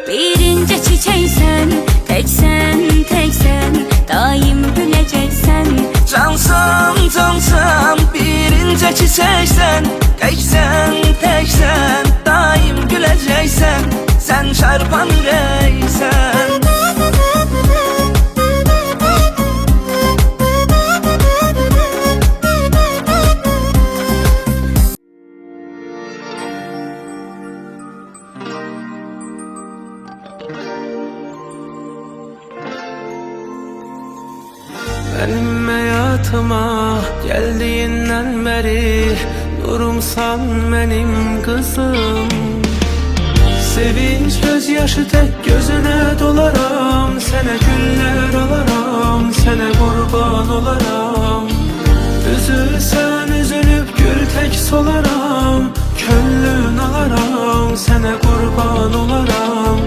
Birinci çiçeksen, teksen, teksen, daim güleceksen. Cansam, cansam, birinci çiçeksen, teksen, teksen, daim güleceksen. Sen çarpan yüreksen. Benim hayatıma geldiğinden beri durumsan benim kızım. Sevinç gözyaşı tek gözüne dolaram, sana güller alaram, sana kurban olaram. Üzülsen üzülüp gül tek solaram, könlün alaram, sana kurban olaram.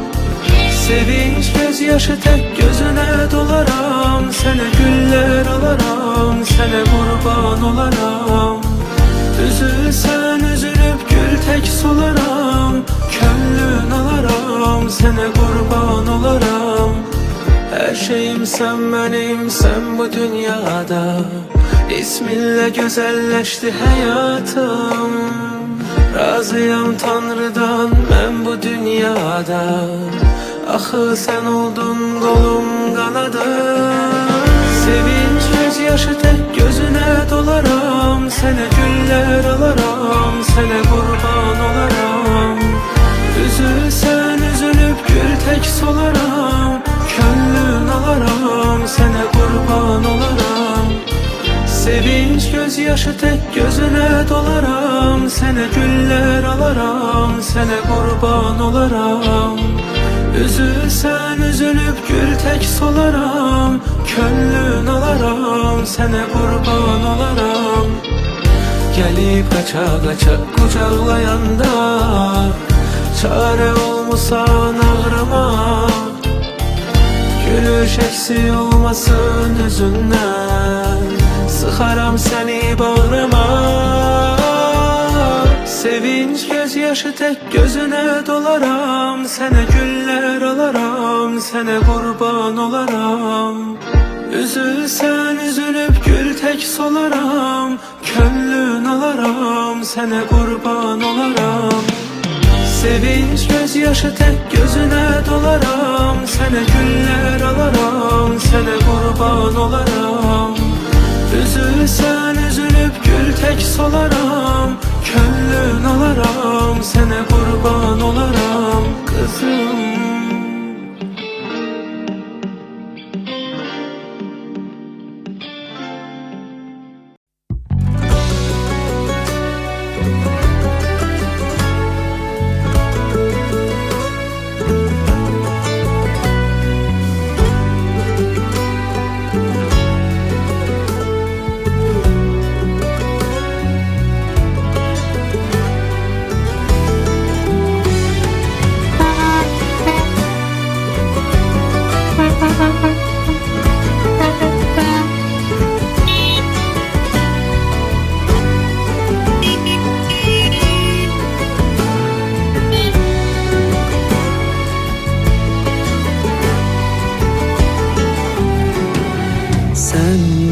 Sevinç gözyaşı tek gözüne dolaram, sana güller alaram, sana kurban olaram. Üzülsen üzülüp gül tek solaram, könlün alaram, sana kurban olaram. Her şeyim sen benim, sen bu dünyada. İsminle güzelleşti hayatım. Razıyam Tanrı'dan ben bu dünyada. Ahı sen oldun kolum kanadım. Sevinç gözyaşı tek gözüne dolaram, sana güller alaram, sana kurban olaram. Üzülsen üzülüp gül tek solaram, könlün alaram, sana kurban olaram. Sevinç gözyaşı tek gözüne dolaram, sana güller alaram, sana kurban olaram. Üzülsen üzülüp gül tek solaram, könlün alaram, sana kurban olaram. Gelip kaça kaça kucaklayanda, çare olmusan ağrıma. Gülüş eksi olmasın yüzünden, sıxaram seni bağrıma. Sevinç gözyaşı tek gözüne dolaram, sana güller alaram, sana kurban olaram. Üzülsen üzülüp gül tek solaram, könlün alaram, sana kurban olaram. Sevinç gözyaşı tek gözüne dolaram, sana güller alaram, sana kurban olaram. Üzülsen üzülüp gül tek solaram, könlün alaram, sana kurban olaram kızım.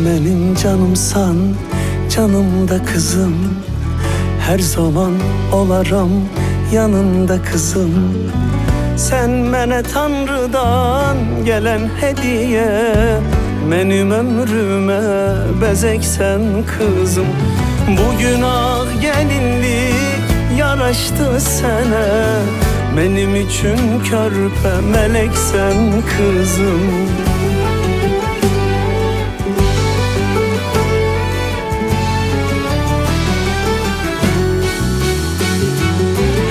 Benim canımsan, canımda kızım. Her zaman olaram yanında kızım. Sen bana Tanrı'dan gelen hediye, benim ömrüme bezeksen kızım. Bu günah gelinlik yaraştı sana, benim için körpe meleksen kızım.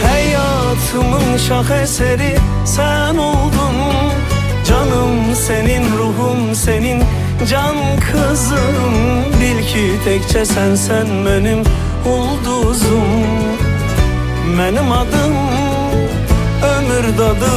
Hayatımın şaheseri sen oldun. Canım senin, ruhum senin, can kızım. Bil ki tekçe sen benim ulduzum. Benim adım ömür dadı